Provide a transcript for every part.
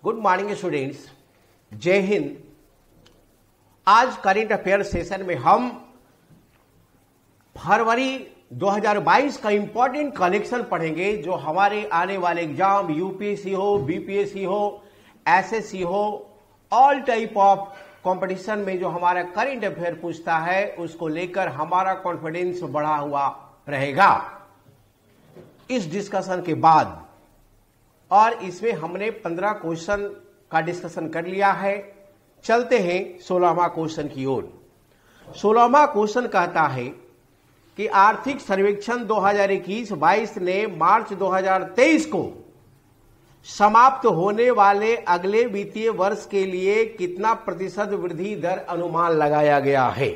Good morning students, जय हिंद। आज current affair session में हम फरवरी 2022 का इंपॉर्टेंट कलेक्शन पढ़ेंगे, जो हमारे आने वाले एग्जाम यूपीएससी हो, बीपीएससी हो, एसएससी हो, ऑल टाइप ऑफ कंपटीशन में जो हमारा करंट अफेयर पूछता है उसको लेकर हमारा कॉन्फिडेंस बढ़ा हुआ रहेगा इस डिस्कशन के बाद। और इसमें हमने 15 क्वेश्चन का डिस्कशन कर लिया है। चलते हैं 16वां क्वेश्चन की ओर। 16वां क्वेश्चन कहता है कि आर्थिक सर्वेक्षण 2021-22 ने मार्च 2023 को समाप्त होने वाले अगले वित्तीय वर्ष के लिए कितना प्रतिशत वृद्धि दर अनुमान लगाया गया है।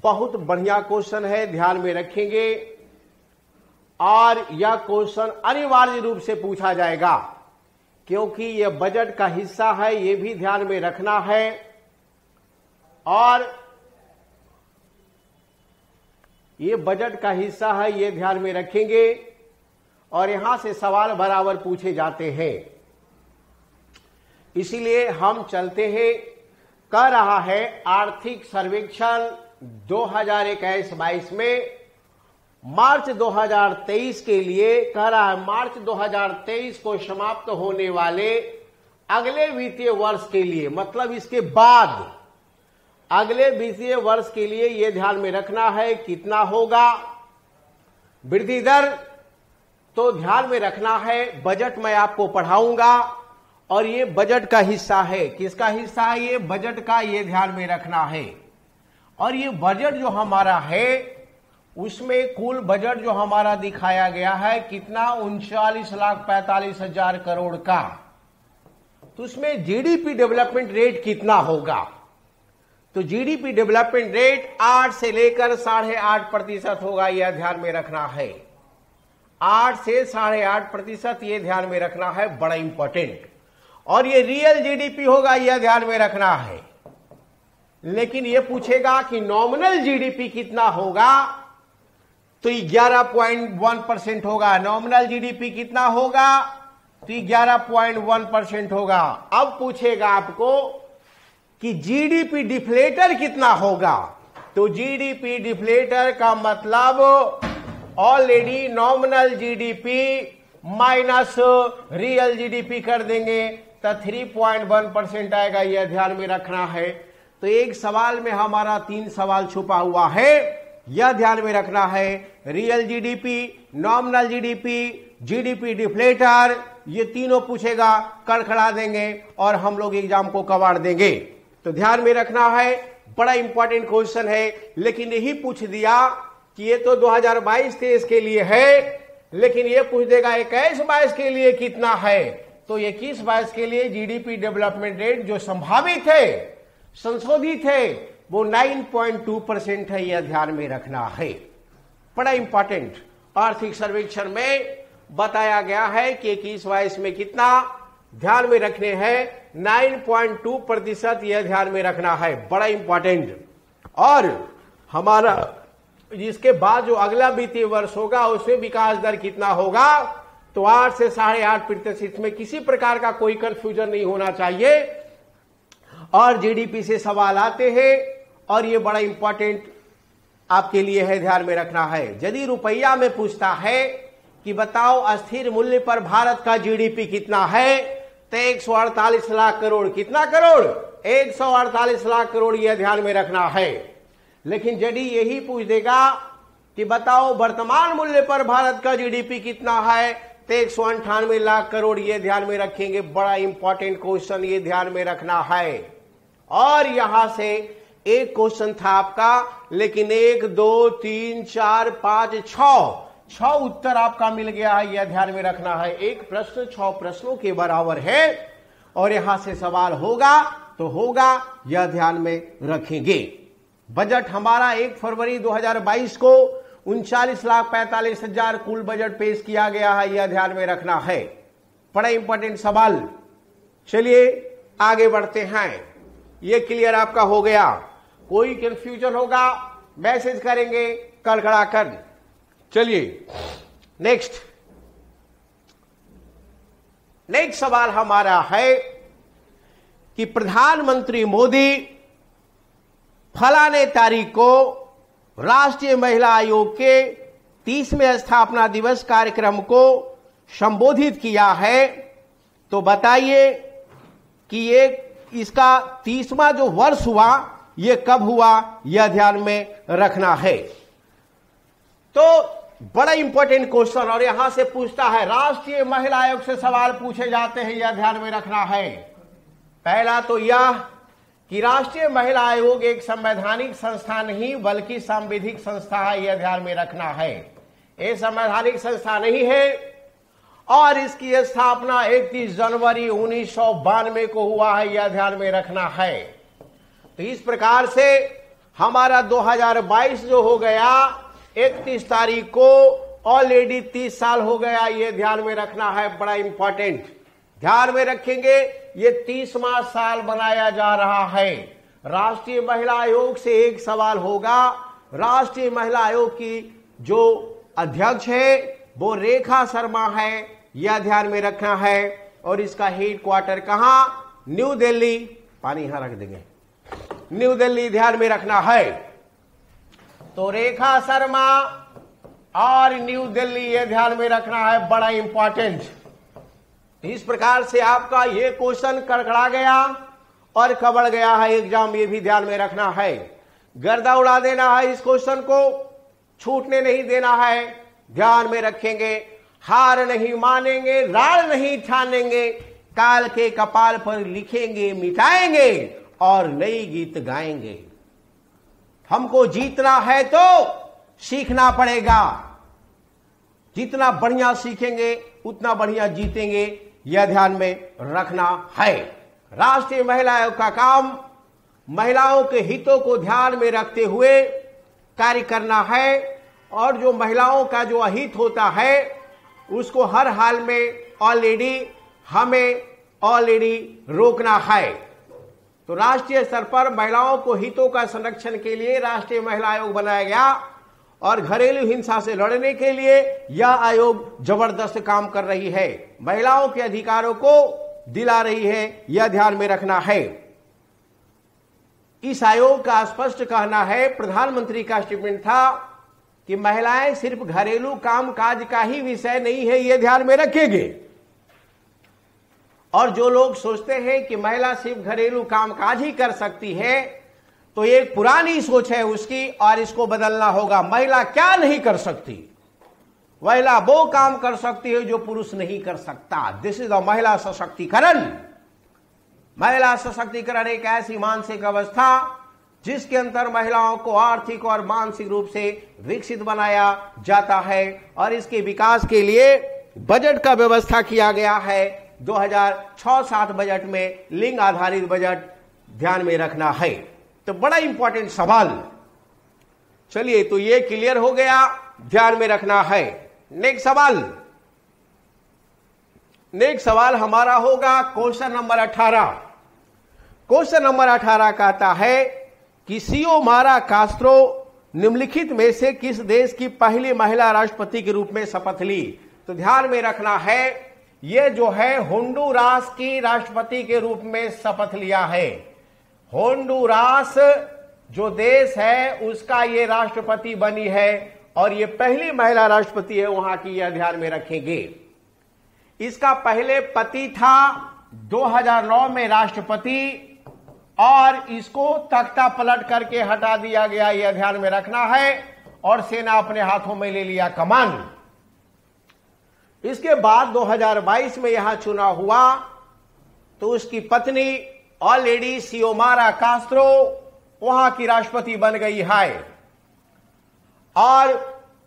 बहुत बढ़िया क्वेश्चन है, ध्यान में रखेंगे। और यह क्वेश्चन अनिवार्य रूप से पूछा जाएगा क्योंकि यह बजट का हिस्सा है, यह भी ध्यान में रखना है। और यह बजट का हिस्सा है, यह ध्यान में रखेंगे। और यहां से सवाल बराबर पूछे जाते हैं, इसीलिए हम चलते हैं। कह रहा है आर्थिक सर्वेक्षण 2021-22 में मार्च 2023 के लिए, कह रहा है मार्च 2023 को समाप्त होने वाले अगले वित्तीय वर्ष के लिए, मतलब इसके बाद अगले वित्तीय वर्ष के लिए यह ध्यान में रखना है कितना होगा वृद्धि दर। तो ध्यान में रखना है, बजट मैं आपको पढ़ाऊंगा और ये बजट का हिस्सा है। किसका हिस्सा है? ये बजट का, ये ध्यान में रखना है। और ये बजट जो हमारा है उसमें कुल बजट जो हमारा दिखाया गया है कितना, 39,45,000 करोड़ का। तो उसमें जीडीपी डेवलपमेंट रेट कितना होगा? तो जीडीपी डेवलपमेंट रेट 8 से लेकर 8.5% होगा, यह ध्यान में रखना है। 8 से 8.5%, यह ध्यान में रखना है, बड़ा इंपॉर्टेंट। और ये रियल जीडीपी होगा, यह ध्यान में रखना है। लेकिन यह पूछेगा कि नॉमिनल जीडीपी कितना होगा, तो 11.1% होगा। नॉमिनल जीडीपी कितना होगा? तो 11.1% होगा। अब पूछेगा आपको कि जीडीपी डिफ्लेटर कितना होगा। तो जीडीपी डिफ्लेटर का मतलब already nominal GDP minus real GDP कर देंगे तो 3.1% आएगा, यह ध्यान में रखना है। तो एक सवाल में हमारा 3 सवाल छुपा हुआ है, यह ध्यान में रखना है। Real GDP, nominal GDP, GDP deflator, ये तीनों पूछेगा, कड़खड़ा देंगे और हम लोग एग्जाम को कबाड़ देंगे। तो ध्यान में रखना है, बड़ा इंपॉर्टेंट क्वेश्चन है। लेकिन यही पूछ दिया कि ये तो 2022-23 के लिए है, लेकिन ये पूछ देगा 21-22 के लिए कितना है। तो 21-22 के लिए जीडीपी डेवलपमेंट रेट जो संभावित है, संशोधित है, वो 9.2% है, यह ध्यान में रखना है। बड़ा इंपॉर्टेंट आर्थिक सर्वेक्षण में बताया गया है कि 21-22 में कितना ध्यान में रखने हैं, 9.2%, यह ध्यान में रखना है, बड़ा इंपॉर्टेंट। और हमारा इसके बाद जो अगला वित्तीय वर्ष होगा उसमें विकास दर कितना होगा, तो 8 से 8.5%। में किसी प्रकार का कोई कंफ्यूजन नहीं होना चाहिए। और जीडीपी से सवाल आते हैं और ये बड़ा इंपॉर्टेंट आपके लिए है, ध्यान में रखना है। यदि रुपया में पूछता है कि बताओ अस्थिर मूल्य पर भारत का जीडीपी कितना है, तो 148 लाख करोड़। कितना करोड़? 148 लाख करोड़, यह ध्यान में रखना है। लेकिन यदि यही पूछ देगा कि बताओ वर्तमान मूल्य पर भारत का जीडीपी कितना है, तो 198 लाख करोड़, यह ध्यान में रखेंगे, बड़ा इंपॉर्टेंट क्वेश्चन, यह ध्यान में रखना है। और यहां से एक क्वेश्चन था आपका, लेकिन 1, 2, 3, 4, 5, 6 उत्तर आपका मिल गया है, यह ध्यान में रखना है। एक प्रश्न 6 प्रश्नों के बराबर है और यहां से सवाल होगा तो होगा, यह ध्यान में रखेंगे। बजट हमारा 1 फरवरी 2022 को 39,45,000 कुल बजट पेश किया गया है, यह ध्यान में रखना है, बड़ा इंपॉर्टेंट सवाल। चलिए आगे बढ़ते हैं। यह क्लियर आपका हो गया? कोई कंफ्यूजन होगा मैसेज करेंगे कड़खड़ा कर। चलिए नेक्स्ट नेक्स्ट सवाल हमारा है कि प्रधानमंत्री मोदी फलाने तारीख को राष्ट्रीय महिला आयोग के 30वें स्थापना दिवस कार्यक्रम को संबोधित किया है, तो बताइए कि ये इसका 30वां जो वर्ष हुआ ये कब हुआ, यह ध्यान में रखना है। तो बड़ा इंपॉर्टेंट क्वेश्चन, और यहां से पूछता है राष्ट्रीय महिला आयोग से सवाल पूछे जाते हैं, यह ध्यान में रखना है। पहला तो यह कि राष्ट्रीय महिला आयोग एक संवैधानिक संस्था नहीं बल्कि सांविधिक संस्था है, यह ध्यान में रखना है। ये संवैधानिक संस्था नहीं है और इसकी स्थापना 31 जनवरी 1992 को हुआ है, यह ध्यान में रखना है। तो इस प्रकार से हमारा 2022 जो हो गया 31 तारीख को ऑलरेडी 30 साल हो गया, यह ध्यान में रखना है, बड़ा इंपॉर्टेंट। ध्यान में रखेंगे ये 30वां साल बनाया जा रहा है। राष्ट्रीय महिला आयोग से एक सवाल होगा। राष्ट्रीय महिला आयोग की जो अध्यक्ष है वो रेखा शर्मा है, यह ध्यान में रखना है। और इसका हेड क्वार्टर कहां, न्यू दिल्ली, पानी यहां रख देंगे, न्यू दिल्ली, ध्यान में रखना है। तो रेखा शर्मा और न्यू दिल्ली, यह ध्यान में रखना है, बड़ा इंपॉर्टेंट। इस प्रकार से आपका ये क्वेश्चन कड़कड़ा गया और कबड़ गया है एग्जाम, ये भी ध्यान में रखना है। गर्दा उड़ा देना है, इस क्वेश्चन को छूटने नहीं देना है, ध्यान में रखेंगे। हार नहीं मानेंगे, रार नहीं ठानेंगे, काल के कपाल पर लिखेंगे मिटाएंगे और नई गीत गाएंगे। हमको जीतना है तो सीखना पड़ेगा, जितना बढ़िया सीखेंगे उतना बढ़िया जीतेंगे, यह ध्यान में रखना है। राष्ट्रीय महिला आयोग का काम महिलाओं के हितों को ध्यान में रखते हुए कार्य करना है और जो महिलाओं का जो अहित होता है उसको हर हाल में हमें रोकना है। तो राष्ट्रीय स्तर पर महिलाओं को हितों का संरक्षण के लिए राष्ट्रीय महिला आयोग बनाया गया और घरेलू हिंसा से लड़ने के लिए यह आयोग जबरदस्त काम कर रही है, महिलाओं के अधिकारों को दिला रही है, यह ध्यान में रखना है। इस आयोग का स्पष्ट कहना है, प्रधानमंत्री का स्टेटमेंट था कि महिलाएं सिर्फ घरेलू काम काज का ही विषय नहीं है, यह ध्यान में रखेंगे। और जो लोग सोचते हैं कि महिला सिर्फ घरेलू काम काज ही कर सकती है तो एक पुरानी सोच है उसकी और इसको बदलना होगा। महिला क्या नहीं कर सकती, महिला वो काम कर सकती है जो पुरुष नहीं कर सकता। दिस इज द महिला सशक्तिकरण। महिला सशक्तिकरण एक ऐसी मानसिक अवस्था जिसके अंदर महिलाओं को आर्थिक और मानसिक रूप से विकसित बनाया जाता है और इसके विकास के लिए बजट का व्यवस्था किया गया है। 2006-07 बजट में लिंग आधारित बजट ध्यान में रखना है। तो बड़ा इंपॉर्टेंट सवाल। चलिए, तो ये क्लियर हो गया, ध्यान में रखना है। नेक्स्ट सवाल हमारा होगा क्वेश्चन नंबर 18। क्वेश्चन नंबर 18 कहता है कि सियोमारा कास्त्रो निम्नलिखित में से किस देश की पहली महिला राष्ट्रपति के रूप में शपथ ली। तो ध्यान में रखना है, ये जो है होंडुरास की राष्ट्रपति के रूप में शपथ लिया है। होंडुरास जो देश है उसका ये राष्ट्रपति बनी है और ये पहली महिला राष्ट्रपति है वहां की, यह ध्यान में रखेंगे। इसका पहले पति था 2009 में राष्ट्रपति और इसको तख्ता पलट करके हटा दिया गया, यह ध्यान में रखना है, और सेना अपने हाथों में ले लिया कमान। इसके बाद 2022 में यहां चुनाव हुआ तो उसकी पत्नी ऑलरेडी सियोमारा कास्त्रो वहां की राष्ट्रपति बन गई है और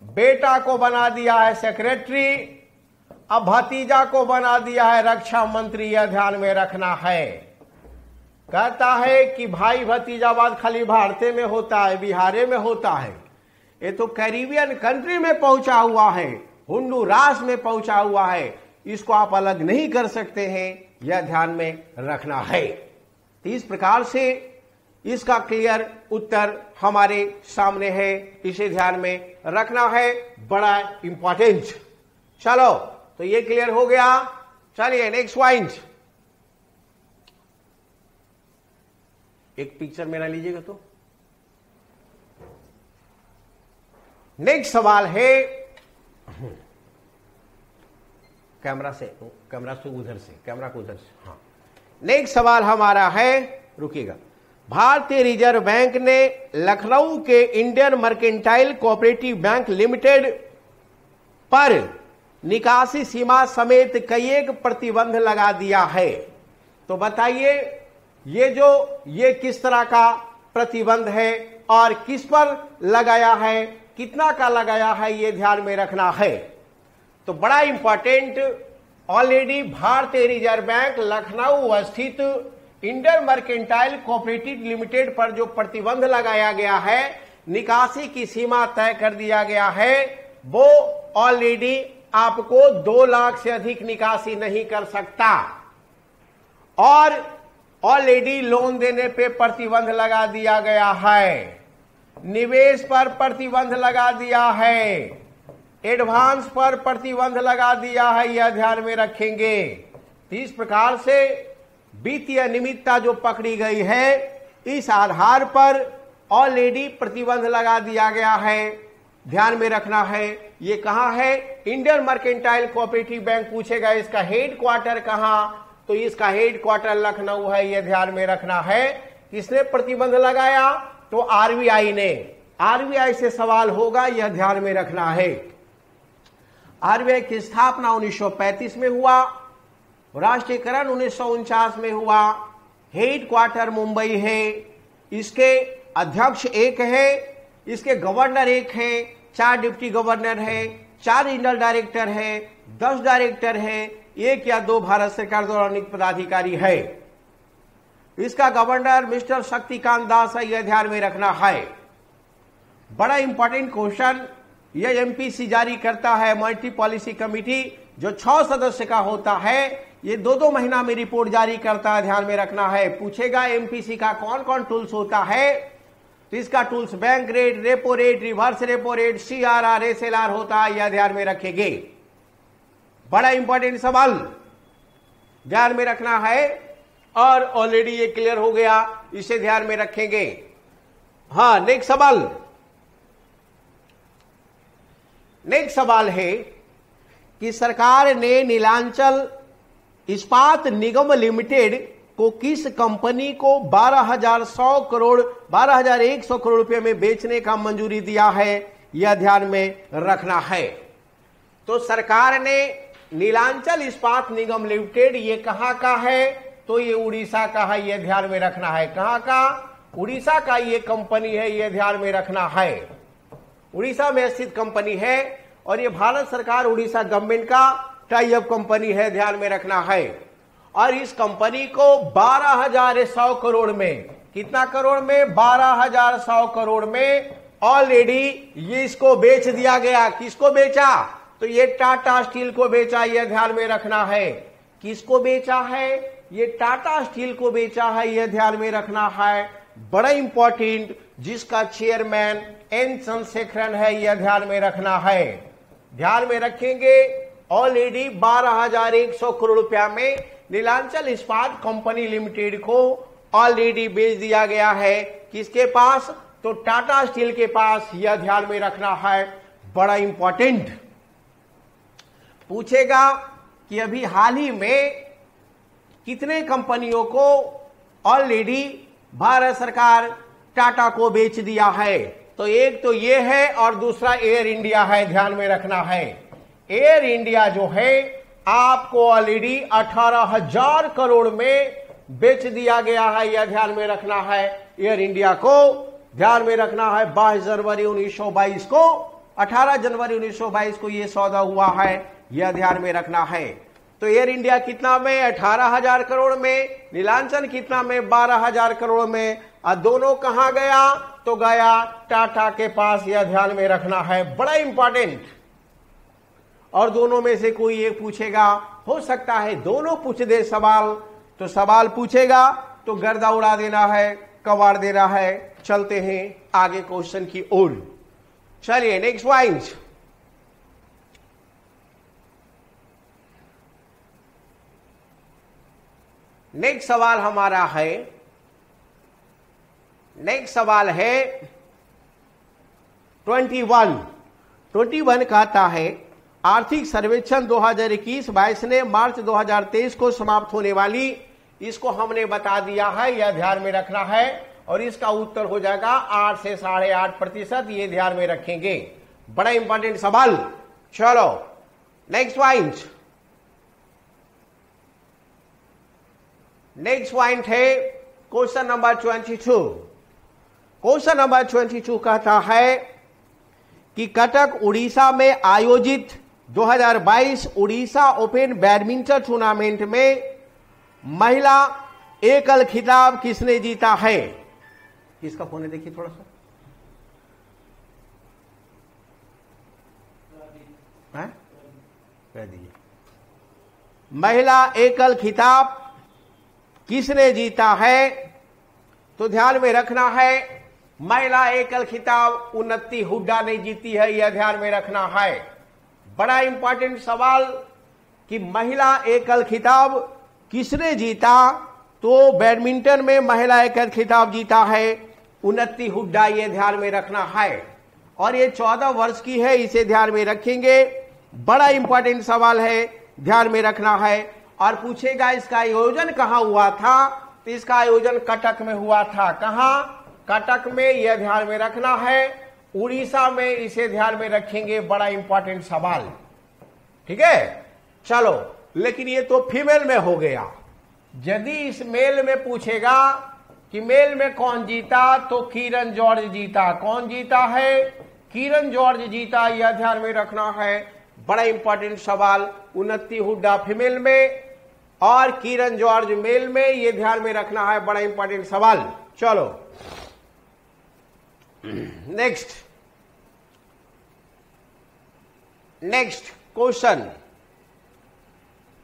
बेटा को बना दिया है सेक्रेटरी, अब भतीजा को बना दिया है रक्षा मंत्री, यह ध्यान में रखना है। कहता है कि भाई भतीजावाद खाली भारत में होता है, बिहार में होता है, ये तो कैरिबियन कंट्री में पहुंचा हुआ है, होंडुरास में पहुंचा हुआ है, इसको आप अलग नहीं कर सकते हैं, यह ध्यान में रखना है। तो इस प्रकार से इसका क्लियर उत्तर हमारे सामने है, इसे ध्यान में रखना है, बड़ा इंपॉर्टेंट। चलो, तो ये क्लियर हो गया चलिए नेक्स्ट पॉइंट, एक पिक्चर मेरा लीजिएगा तो। नेक्स्ट सवाल है, कैमरा से उधर से, कैमरा को उधर से, हाँ। नेक्स्ट सवाल हमारा है, रुकिएगा। भारतीय रिजर्व बैंक ने लखनऊ के Indian mercantile cooperative bank limited पर निकासी सीमा समेत कई एक प्रतिबंध लगा दिया है। तो बताइए ये किस तरह का प्रतिबंध है और किस पर लगाया है, कितना का लगाया है, ये ध्यान में रखना है। तो बड़ा इंपॉर्टेंट, ऑलरेडी भारतीय रिजर्व बैंक लखनऊ स्थित इंडियन मर्केंटाइल कोऑपरेटिव लिमिटेड पर जो प्रतिबंध लगाया गया है, निकासी की सीमा तय कर दिया गया है, वो ऑलरेडी आपको 2 लाख से अधिक निकासी नहीं कर सकता, और ऑलरेडी लोन देने पे प्रतिबंध लगा दिया गया है, निवेश पर प्रतिबंध लगा दिया है, एडवांस पर प्रतिबंध लगा दिया है, यह ध्यान में रखेंगे। तो इस प्रकार से वित्तीय अनियमितता जो पकड़ी गई है, इस आधार पर ऑलरेडी प्रतिबंध लगा दिया गया है, ध्यान में रखना है। ये कहां है? इंडियन मर्केंटाइल कोऑपरेटिव बैंक पूछेगा इसका हेड क्वार्टर कहां, तो इसका हेड क्वार्टर लखनऊ है, यह ध्यान में रखना है। किसने प्रतिबंध लगाया? तो आरबीआई ने। आरबीआई से सवाल होगा, यह ध्यान में रखना है। आरबीआई की स्थापना 1935 में हुआ, राष्ट्रीयकरण 1949 में हुआ, हेड क्वार्टर मुंबई है, इसके अध्यक्ष एक है, इसके गवर्नर एक है, 4 डिप्टी गवर्नर है, 4 रीजनल डायरेक्टर है, 10 डायरेक्टर है, 1 या 2 भारत सरकार द्वारा नियुक्त पदाधिकारी है। इसका गवर्नर मिस्टर शक्तिकांत दास है, यह ध्यान में रखना है। बड़ा इंपॉर्टेंट क्वेश्चन, यह एमपीसी जारी करता है, मल्टी पॉलिसी कमिटी, जो 6 सदस्य का होता है, ये 2-2 महीना में रिपोर्ट जारी करता है, ध्यान में रखना है। पूछेगा एमपीसी का कौन कौन टूल्स होता है, तो इसका tools bank rate, repo rate, reverse repo rate, CRR, SLR होता है, यह ध्यान में रखेंगे। बड़ा इंपॉर्टेंट सवाल ध्यान में रखना है, और ऑलरेडी ये क्लियर हो गया, इसे ध्यान में रखेंगे। हाँ, नेक्स्ट सवाल है कि सरकार ने नीलांचल इस्पात निगम लिमिटेड को किस कंपनी को 12,100 करोड़ रुपए में बेचने का मंजूरी दिया है, यह ध्यान में रखना है। तो सरकार ने नीलांचल इस्पात निगम लिमिटेड, ये कहां का है? तो ये उड़ीसा का है, यह ध्यान में रखना है। कहां का? उड़ीसा का ये कंपनी है, यह ध्यान में रखना है। उड़ीसा में स्थित कंपनी है, और ये भारत सरकार उड़ीसा गवर्नमेंट का टाई अप कंपनी है, ध्यान में रखना है। और इस कंपनी को 12,100 करोड़ में, कितना करोड़ में? 12,100 करोड़ में ऑलरेडी ये इसको बेच दिया गया। किसको बेचा? तो ये टाटा स्टील को बेचा, यह ध्यान में रखना है। किसको बेचा है? ये टाटा स्टील को बेचा है, यह ध्यान में रखना है। बड़ा इंपॉर्टेंट, जिसका चेयरमैन एन चंद्रशेखरन है, यह ध्यान में रखना है। ध्यान में रखेंगे, ऑलरेडी 12,100 करोड़ रुपया में नीलांचल इस्पात कंपनी लिमिटेड को ऑलरेडी बेच दिया गया है। किसके पास? तो टाटा स्टील के पास, यह ध्यान में रखना है। बड़ा इंपॉर्टेंट पूछेगा कि अभी हाल ही में कितने कंपनियों को ऑलरेडी भारत सरकार टाटा को बेच दिया है। तो एक तो ये है, और दूसरा एयर इंडिया है, ध्यान में रखना है। एयर इंडिया जो है आपको ऑलरेडी 18,000 करोड़ में बेच दिया गया है, यह ध्यान में रखना है। एयर इंडिया को ध्यान में रखना है। 22 जनवरी 1922 को, 18 जनवरी 1922 को यह सौदा हुआ है, यह ध्यान में रखना है। तो एयर इंडिया कितना में? 18,000 करोड़ में। नीलांचल कितना में? 12,000 करोड़ में। और दोनों कहां गया? तो गया टाटा के पास, यह ध्यान में रखना है। बड़ा इंपॉर्टेंट। और दोनों में से कोई एक पूछेगा, हो सकता है दोनों पूछ दे सवाल, तो सवाल पूछेगा तो गर्दा उड़ा देना है, कबाड़ देना है। चलते हैं आगे क्वेश्चन की ओर। चलिए नेक्स्ट पॉइंट, नेक्स्ट सवाल हमारा है, नेक्स्ट सवाल है 21 कहता है आर्थिक सर्वेक्षण 2021-22 ने मार्च 2023 को समाप्त होने वाली, इसको हमने बता दिया है, यह ध्यान में रखना है और इसका उत्तर हो जाएगा 8 से 8.5%, ये ध्यान में रखेंगे। बड़ा इंपॉर्टेंट सवाल। चलो नेक्स्ट पॉइंट, नेक्स्ट पॉइंट है क्वेश्चन नंबर 22। क्वेश्चन नंबर 22 कहता है कि कटक उड़ीसा में आयोजित 2022 उड़ीसा ओपन बैडमिंटन टूर्नामेंट में महिला एकल खिताब किसने जीता है? किसका फोन है देखिए थोड़ा सा, कह दीजिए। महिला एकल खिताब किसने जीता है? तो ध्यान में रखना है, महिला एकल खिताब उन्नति हुड्डा ने जीती है, यह ध्यान में रखना है। बड़ा इंपॉर्टेंट सवाल कि महिला एकल खिताब किसने जीता? तो बैडमिंटन में महिला एकल खिताब जीता है उन्नति हुड्डा, यह ध्यान में रखना है। और ये 14 वर्ष की है, इसे ध्यान में रखेंगे। बड़ा इंपॉर्टेंट सवाल है, ध्यान में रखना है। और पूछेगा इसका आयोजन कहां हुआ था? तो इसका आयोजन कटक में हुआ था। कहां? कटक में, यह ध्यान में रखना है। उड़ीसा में, इसे ध्यान में रखेंगे। बड़ा इंपॉर्टेंट सवाल, ठीक है। चलो, लेकिन ये तो फीमेल में हो गया। यदि इस मेल में पूछेगा कि मेल में कौन जीता, तो किरण जॉर्ज जीता। कौन जीता है? किरण जॉर्ज जीता, यह ध्यान में रखना है। बड़ा इंपॉर्टेंट सवाल। उन्नति हुड्डा फीमेल में और किरण जॉर्ज मेल में, यह ध्यान में रखना है। बड़ा इंपॉर्टेंट सवाल। चलो नेक्स्ट क्वेश्चन,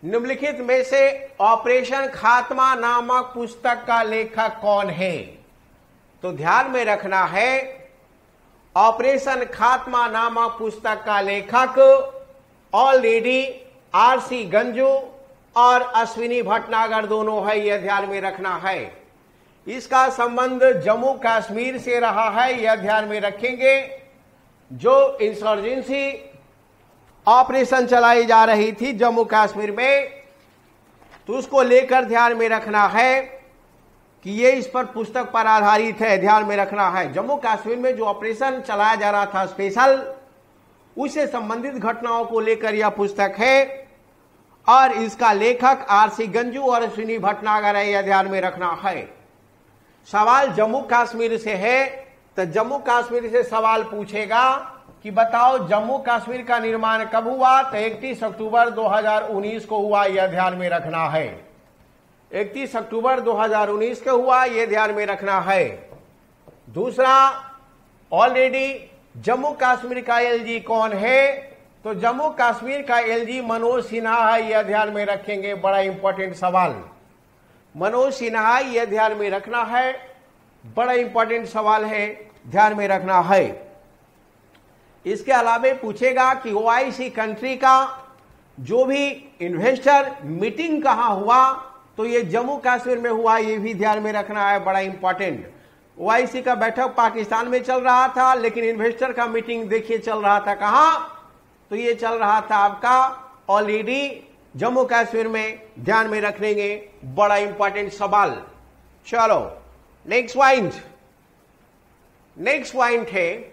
निम्नलिखित में से ऑपरेशन खात्मा नामक पुस्तक का लेखक कौन है? तो ध्यान में रखना है, ऑपरेशन खात्मा नामक पुस्तक का लेखक ऑलरेडी आरसी गंजू और अश्विनी भटनागर दोनों है, यह ध्यान में रखना है। इसका संबंध जम्मू कश्मीर से रहा है, यह ध्यान में रखेंगे। जो इंसर्जेंसी ऑपरेशन चलाई जा रही थी जम्मू कश्मीर में, तो उसको लेकर ध्यान में रखना है कि ये इस पर पुस्तक पर आधारित है, ध्यान में रखना है। जम्मू कश्मीर में जो ऑपरेशन चलाया जा रहा था स्पेशल, उससे संबंधित घटनाओं को लेकर यह पुस्तक है और इसका लेखक आरसी गंजू और अश्विनी भटनागर है, यह ध्यान में रखना है। सवाल जम्मू कश्मीर से है, तो जम्मू कश्मीर से सवाल पूछेगा कि बताओ जम्मू कश्मीर का निर्माण कब हुआ? तो 31 अक्टूबर 2019 को हुआ, यह ध्यान में रखना है। 31 अक्टूबर 2019 को हुआ, यह ध्यान में रखना है। दूसरा, ऑलरेडी जम्मू कश्मीर का एलजी कौन है? तो जम्मू कश्मीर का एलजी मनोज सिन्हा है, यह ध्यान में रखेंगे। बड़ा इंपॉर्टेंट सवाल, मनोज सिन्हा, यह ध्यान में रखना है। बड़ा इंपॉर्टेंट सवाल है, ध्यान में रखना है। इसके अलावा पूछेगा कि ओआईसी कंट्री का जो भी इन्वेस्टर मीटिंग कहां हुआ? तो ये जम्मू कश्मीर में हुआ, ये भी ध्यान में रखना है। बड़ा इंपॉर्टेंट, ओआईसी का बैठक पाकिस्तान में चल रहा था, लेकिन इन्वेस्टर का मीटिंग देखिए चल रहा था कहां? तो ये चल रहा था आपका ऑलरेडी जम्मू कश्मीर में, ध्यान में रखेंगे। बड़ा इंपॉर्टेंट सवाल। चलो नेक्स्ट पॉइंट है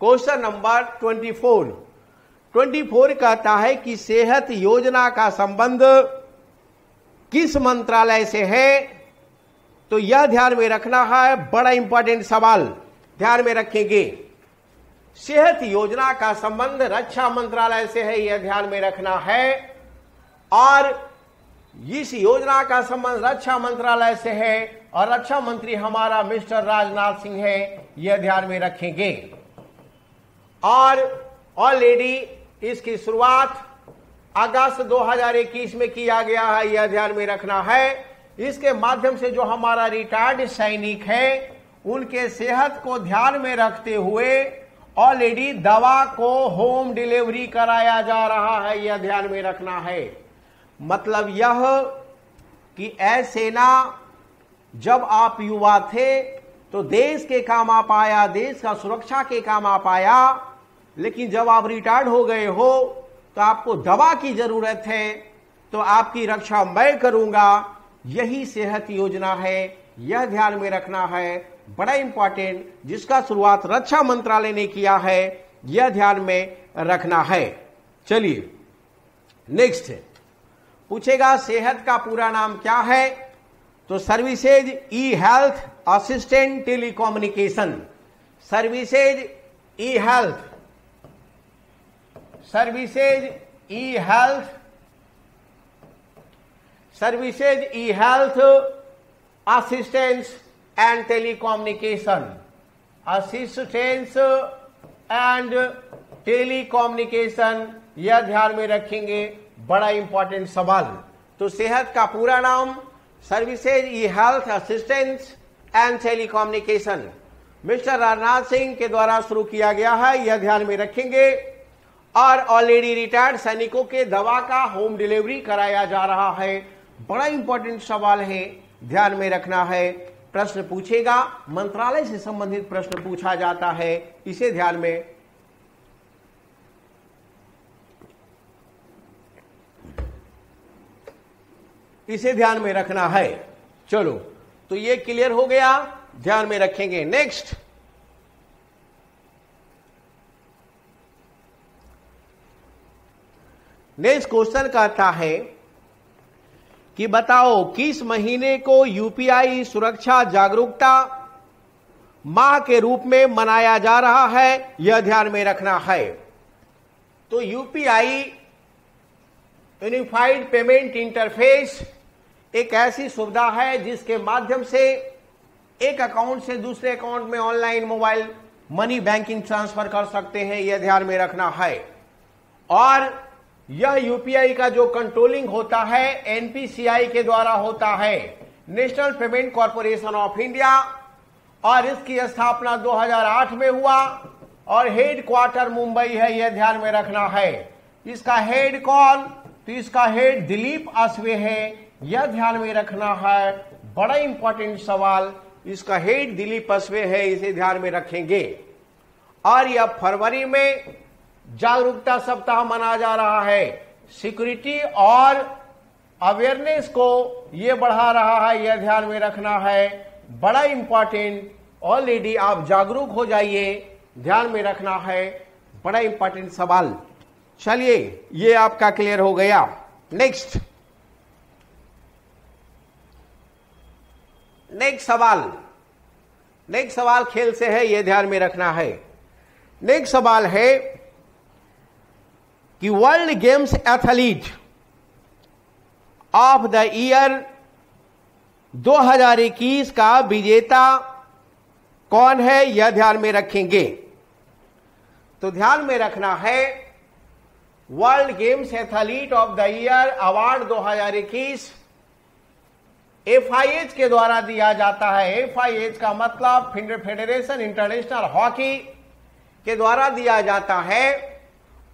क्वेश्चन नंबर 24 कहता है कि सेहत योजना का संबंध किस मंत्रालय से है? तो यह ध्यान में रखना है। बड़ा इंपॉर्टेंट सवाल, ध्यान में रखेंगे। सेहत योजना का संबंध रक्षा मंत्रालय से है, यह ध्यान में रखना है। और इस योजना का संबंध रक्षा मंत्रालय से है और रक्षा मंत्री हमारा मिस्टर राजनाथ सिंह है, यह ध्यान में रखेंगे। और ऑलरेडी इसकी शुरुआत अगस्त 2021 में किया गया है, यह ध्यान में रखना है। इसके माध्यम से जो हमारा रिटायर्ड सैनिक है, उनके सेहत को ध्यान में रखते हुए ऑलरेडी दवा को होम डिलीवरी कराया जा रहा है, यह ध्यान में रखना है। मतलब यह कि ए सेना, जब आप युवा थे तो देश के काम आप आया, देश का सुरक्षा के काम आप आया, लेकिन जब आप रिटायर्ड हो गए हो तो आपको दवा की जरूरत है, तो आपकी रक्षा मैं करूंगा। यही सेहत योजना है, यह ध्यान में रखना है, बड़ा इंपॉर्टेंट, जिसका शुरुआत रक्षा मंत्रालय ने किया है, यह ध्यान में रखना है। चलिए नेक्स्ट पूछेगा सेहत का पूरा नाम क्या है, तो services E health assistant telecommunication, services E health, services E health, services E health assistance and telecommunication, assistance and telecommunication, यह ध्यान में रखेंगे, बड़ा इंपॉर्टेंट सवाल। तो सेहत का पूरा नाम services E health assistance and telecommunication mister Rajnath Singh के द्वारा शुरू किया गया है, यह ध्यान में रखेंगे। और ऑलरेडी रिटायर्ड सैनिकों के दवा का होम डिलीवरी कराया जा रहा है, बड़ा इंपॉर्टेंट सवाल है, ध्यान में रखना है। प्रश्न पूछेगा, मंत्रालय से संबंधित प्रश्न पूछा जाता है, इसे ध्यान में रखना है। चलो, तो ये क्लियर हो गया, ध्यान में रखेंगे। नेक्स्ट क्वेश्चन कहता है कि बताओ किस महीने को यूपीआई सुरक्षा जागरूकता माह के रूप में मनाया जा रहा है, यह ध्यान में रखना है। तो यूपीआई यूनिफाइड पेमेंट इंटरफेस एक ऐसी सुविधा है जिसके माध्यम से एक अकाउंट से दूसरे अकाउंट में online mobile money banking transfer कर सकते हैं, यह ध्यान में रखना है। और यह यूपीआई का जो कंट्रोलिंग होता है एनपीसीआई के द्वारा होता है, national payment corporation of India, और इसकी स्थापना 2008 में हुआ और हेड क्वार्टर मुंबई है, यह ध्यान में रखना है। इसका हेड कौन, तो इसका हेड दिलीप असवे है, यह ध्यान में रखना है, बड़ा इंपॉर्टेंट सवाल, इसका हेड दिलीप असवे है, इसे ध्यान में रखेंगे। और यह फरवरी में जागरूकता सप्ताह मनाया जा रहा है, सिक्योरिटी और अवेयरनेस को यह बढ़ा रहा है, यह ध्यान में रखना है, बड़ा इंपॉर्टेंट। ऑलरेडी आप जागरूक हो जाइए, ध्यान में रखना है, बड़ा इंपॉर्टेंट सवाल। चलिए, ये आपका क्लियर हो गया। नेक्स्ट सवाल खेल से है, यह ध्यान में रखना है। नेक्स्ट सवाल है कि world games athlete of the year 2021 का विजेता कौन है, यह ध्यान में रखेंगे। तो ध्यान में रखना है, world games athlete of the year award 2021 FIH के द्वारा दिया जाता है। एफआईएच का मतलब फेडरेशन इंटरनेशनल हॉकी के द्वारा दिया जाता है।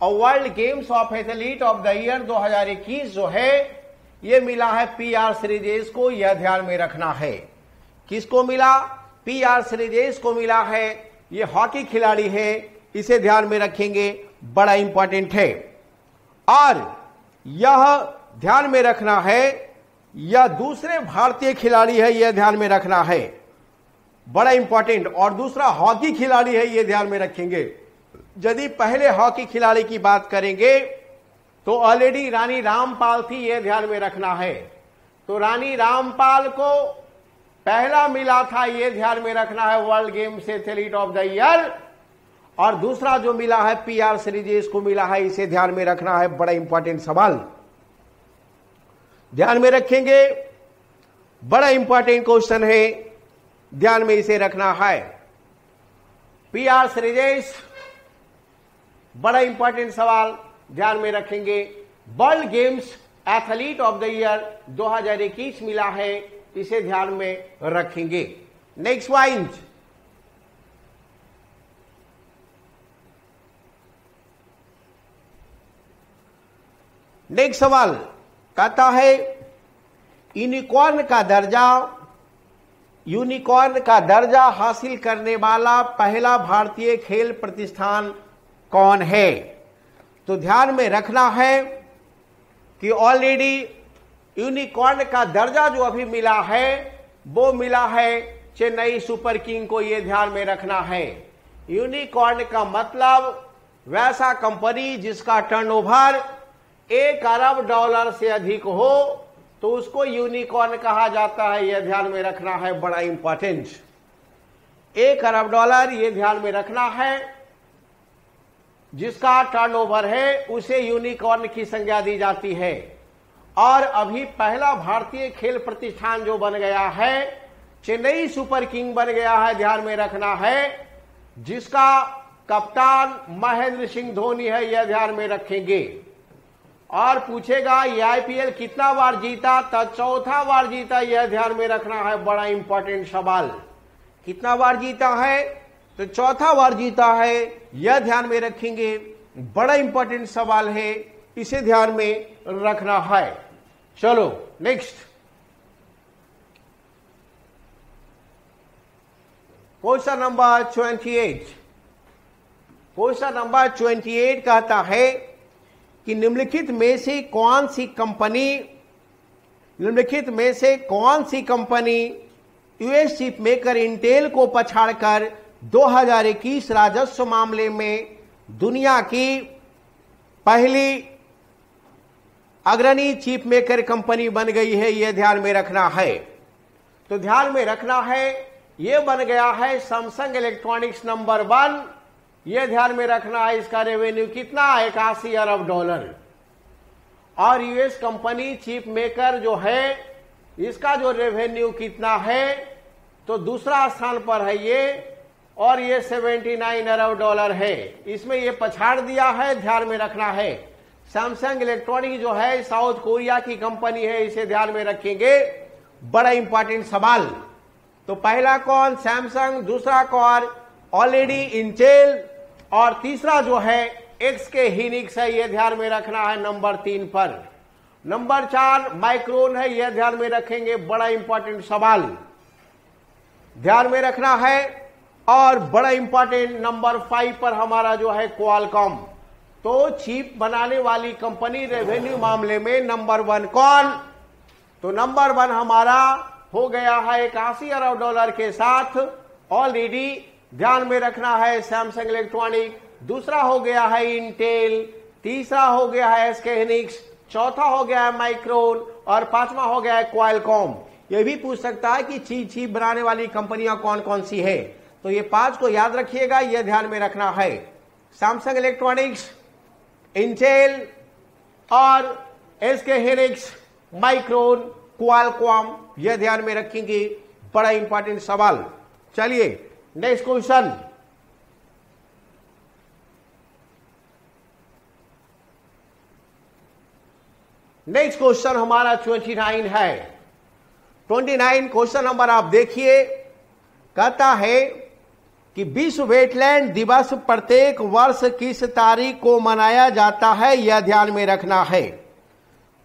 और world games of athlete of the year 2021 जो है, यह मिला है पीआर श्रीजेश को, यह ध्यान में रखना है। किसको मिला, पीआर श्रीजेश को मिला है, यह हॉकी खिलाड़ी है, इसे ध्यान में रखेंगे, बड़ा इंपॉर्टेंट है। और यह ध्यान में रखना है, यह दूसरे भारतीय खिलाड़ी है, यह ध्यान में रखना है, बड़ा इंपॉर्टेंट। और दूसरा हॉकी खिलाड़ी है, यह ध्यान में रखेंगे। यदि पहले हॉकी खिलाड़ी की बात करेंगे तो ऑलरेडी रानी रामपाल थी, यह ध्यान में रखना है। तो रानी रामपाल को पहला मिला था, यह ध्यान में रखना है, world games athlete of the year. और दूसरा जो मिला है पीआर श्रीजेश को मिला है, इसे ध्यान में रखना है, बड़ा इंपॉर्टेंट सवाल, ध्यान में रखेंगे, बड़ा इंपॉर्टेंट क्वेश्चन है, ध्यान में इसे रखना है। पीआर श्रीजेश, बड़ा इंपॉर्टेंट सवाल, ध्यान में रखेंगे। World games athlete of the year 2021 मिला है, इसे ध्यान में रखेंगे। नेक्स्ट पॉइंट, नेक्स्ट सवाल कहता है यूनिकॉर्न का दर्जा हासिल करने वाला पहला भारतीय खेल प्रतिष्ठान कौन है? तो ध्यान में रखना है कि ऑलरेडी यूनिकॉर्न का दर्जा जो अभी मिला है वो मिला है चेन्नई सुपर किंग को, यह ध्यान में रखना है। यूनिकॉर्न का मतलब वैसा कंपनी जिसका टर्नओवर $1 अरब से अधिक हो तो उसको यूनिकॉर्न कहा जाता है, यह ध्यान में रखना है, बड़ा इंपॉर्टेंट। $1 अरब यह ध्यान में रखना है, जिसका टर्नओवर है उसे यूनिकॉर्न की संज्ञा दी जाती है। और अभी पहला भारतीय खेल प्रतिष्ठान जो बन गया है चेन्नई सुपर किंग बन गया है, ध्यान में रखना है, जिसका कप्तान महेंद्र सिंह धोनी है, यह ध्यान में रखेंगे। और पूछेगा ये आईपीएल कितना बार जीता? तो चौथा बार जीता, यह ध्यान में रखना है, बड़ा इंपॉर्टेंट सवाल। कितना बार जीता है? तो चौथा बार जीता है, यह ध्यान में रखेंगे, बड़ा इंपॉर्टेंट सवाल है, इसे ध्यान में रखना है। चलो next question number 28। Question number 28 कहता है कि निम्नलिखित में से कौन सी company US chip maker Intel को पछाड़कर 2021 राजस्व मामले में दुनिया की पहली अग्रणी चिप मेकर कंपनी बन गई है, यह ध्यान में रखना है। तो ध्यान में रखना है, यह बन गया है सैमसंग इलेक्ट्रॉनिक्स नंबर 1, यह ध्यान में रखना है। इसका रेवेन्यू कितना? $81 अरब। और यूएस कंपनी चिप मेकर जो है इसका जो रेवेन्यू कितना है? तो दूसरा स्थान पर है ये, और ये $79 अरब है। इसमें ये पछाड़ दिया है, ध्यान में रखना है। सैमसंग इलेक्ट्रॉनिक जो है साउथ कोरिया की कंपनी है, इसे ध्यान में रखेंगे, बड़ा इंपॉर्टेंट सवाल। तो पहला कौन? सैमसंग। दूसरा कौन? Already Intel. और तीसरा जो है एक्सके हीनिक्स है, यह ध्यान में रखना है नंबर 3 पर। नंबर 4 माइक्रोन है, यह ध्यान में रखेंगे, बड़ा इंपॉर्टेंट सवाल, ध्यान में रखना है। और बड़ा इंपॉर्टेंट नंबर 5 पर हमारा जो है क्वालकॉम। तो चिप बनाने वाली कंपनी रेवेन्यू मामले में नंबर 1 कौन? तो नंबर 1 हमारा हो गया है $81 अरब के साथ, ऑलरेडी ध्यान में रखना है सैमसंग इलेक्ट्रॉनिक। दूसरा हो गया है इंटेल, तीसरा हो गया है एसके हीनिक्स, चौथा हो गया है माइक्रोन, और पांचवा हो गया है क्वालकॉम। यह भी पूछ सकता है कि चिप बनाने वाली कंपनियां कौन कौन सी है, तो ये 5 को याद रखिएगा, यह ध्यान में रखना है। सैमसंग इलेक्ट्रॉनिक्स, इंटेल और एसके हीनिक्स, माइक्रोन, क्वालकॉम, यह ध्यान में रखेंगे, बड़ा इंपॉर्टेंट सवाल। चलिए नेक्स्ट क्वेश्चन। नेक्स्ट क्वेश्चन हमारा 29 है। 29 क्वेश्चन नंबर आप देखिए, कहता है कि विश्व वेटलैंड दिवस प्रत्येक वर्ष किस तारीख को मनाया जाता है, यह ध्यान में रखना है।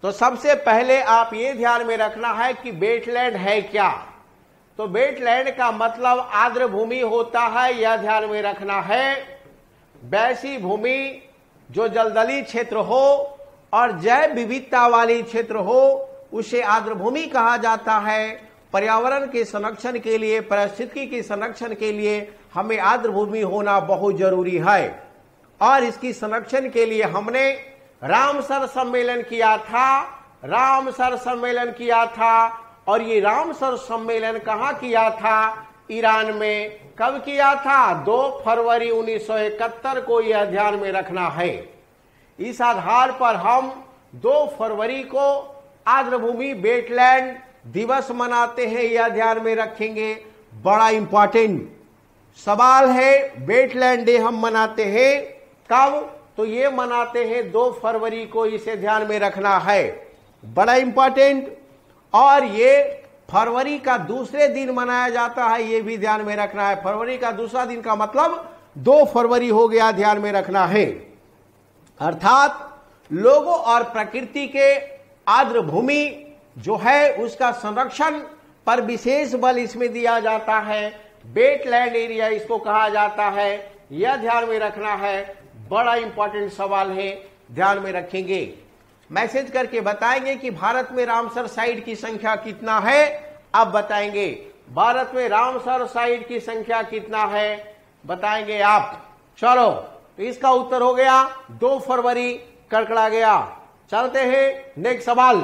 तो सबसे पहले आप ये ध्यान में रखना है कि वेटलैंड है क्या। तो वेटलैंड का मतलब आर्द्र भूमि होता है, यह ध्यान में रखना है। वैसी भूमि जो जलदली क्षेत्र हो और जैव विविधता वाली क्षेत्र हो उसे आर्द्र भूमि कहा जाता है। पर्यावरण के संरक्षण के लिए, पारिस्थितिकी के संरक्षण के लिए हमें आर्द्र भूमि होना बहुत जरूरी है। और इसकी संरक्षण के लिए हमने रामसर सम्मेलन किया था। और ये रामसर सम्मेलन कहाँ किया था? ईरान में। कब किया था? 2 फरवरी 1971 को, यह ध्यान में रखना है। इस आधार पर हम 2 फरवरी को आर्द्र भूमि वेटलैंड दिवस मनाते हैं, यह ध्यान में रखेंगे, बड़ा इंपॉर्टेंट सवाल है। वेटलैंड डे हम मनाते हैं कब? तो ये मनाते हैं 2 फरवरी को, इसे ध्यान में रखना है, बड़ा इंपॉर्टेंट। और ये फरवरी का दूसरे दिन मनाया जाता है, ये भी ध्यान में रखना है। फरवरी का दूसरा दिन का मतलब 2 फरवरी हो गया, ध्यान में रखना है। अर्थात लोगों और प्रकृति के आर्द्र भूमि जो है उसका संरक्षण पर विशेष बल इसमें दिया जाता है। वेटलैंड एरिया इसको कहा जाता है। यह ध्यान में रखना है, बड़ा इंपॉर्टेंट सवाल है, ध्यान में रखेंगे। मैसेज करके बताएंगे कि भारत में रामसर साइट की संख्या कितना है। अब बताएंगे भारत में रामसर साइट की संख्या कितना है, बताएंगे आप। चलो, तो इसका उत्तर हो गया 2 फरवरी कड़कड़ा गया। चलते हैं नेक्स्ट सवाल।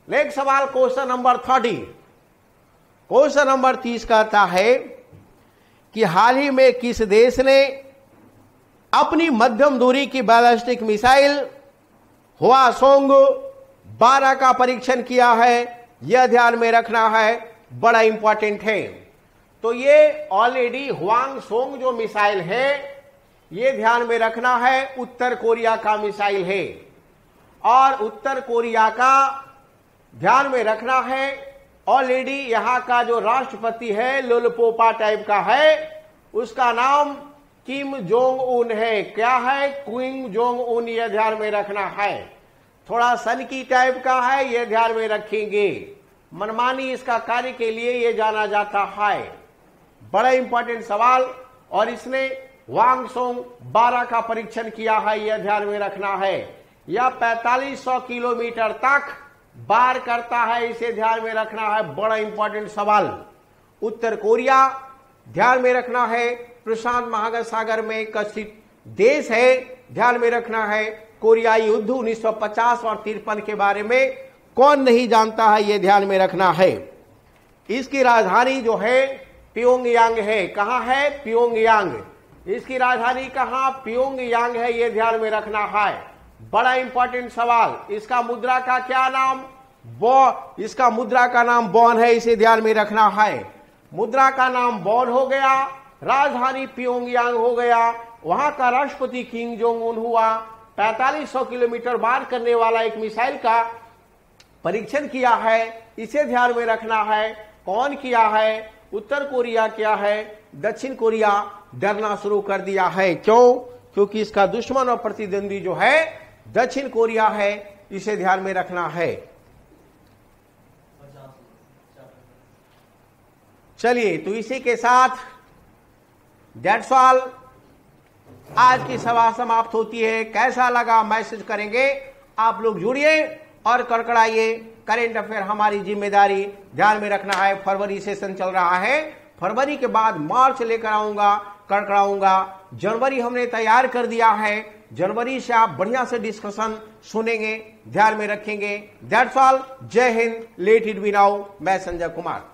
नेक्स्ट सवाल क्वेश्चन नंबर 30। क्वेश्चन नंबर 30 कहता है कि हाल ही में किस देश ने अपनी मध्यम दूरी की बैलिस्टिक मिसाइल हवासोंग 12 का परीक्षण किया है। यह ध्यान में रखना है, बड़ा इंपॉर्टेंट है। तो ये ऑलरेडी हवासोंग जो मिसाइल है, ये ध्यान में रखना है, उत्तर कोरिया का मिसाइल है। और उत्तर कोरिया का ध्यान में रखना है, ऑलरेडी यहां का जो राष्ट्रपति है लोलपोपा टाइप का है, उसका नाम किम जोंग उन है। क्या है? Kim Jong Un. यह ध्यान में रखना है। थोड़ा सन की टाइप का है, यह ध्यान में रखेंगे। मनमानी इसका कार्य के लिए यह जाना जाता है। बड़ा इंपॉर्टेंट सवाल। और इसने हवासोंग 12 का परीक्षण किया है, यह ध्यान में रखना है। यह 4500 किलोमीटर तक वार करता है, इसे ध्यान में रखना है, बड़ा इंपॉर्टेंट सवाल। उत्तर कोरिया ध्यान में रखना है, प्रशांत महासागर में स्थित देश है, ध्यान में रखना है। कोरियाई युद्ध 1950 और 53 के बारे में कौन नहीं जानता है, यह ध्यान में रखना है। इसकी राजधानी जो है प्योंगयांग है। कहां है? प्योंगयांग। इसकी राजधानी कहां? प्योंगयांग है, यह ध्यान में रखना है। बड़ा इंपॉर्टेंट सवाल। इसका मुद्रा का क्या नाम? इसका मुद्रा का नाम वॉन है, इसे ध्यान में रखना है। मुद्रा का नाम वॉन हो गया, राजधानी प्योंगयांग हो गया, वहां का राष्ट्रपति किम जोंग उन हुआ। 4500 किलोमीटर वार करने वाला एक मिसाइल का परीक्षण किया है, इसे ध्यान में रखना है। कौन किया है? उत्तर कोरिया किया है। दक्षिण कोरिया डरना शुरू कर दिया है। क्यों? क्योंकि इसका दुश्मन और प्रतिद्वंदी जो है दक्षिण कोरिया है, इसे ध्यान में रखना है। चलिए, तो इसी के साथ दैट्स ऑल, आज की सभा समाप्त होती है। कैसा लगा मैसेज करेंगे, आप लोग जुड़िए और कड़कड़ाइए। करेंट अफेयर हमारी जिम्मेदारी, ध्यान में रखना है। फरवरी सेशन चल रहा है, फरवरी के बाद मार्च लेकर आऊंगा, कड़कड़ाऊंगा। जनवरी हमने तैयार कर दिया है, जनवरी से आप बढ़िया से डिस्कशन सुनेंगे, ध्यान में रखेंगे। That's all. Jai Hind, let it be now. मैं संजय कुमार।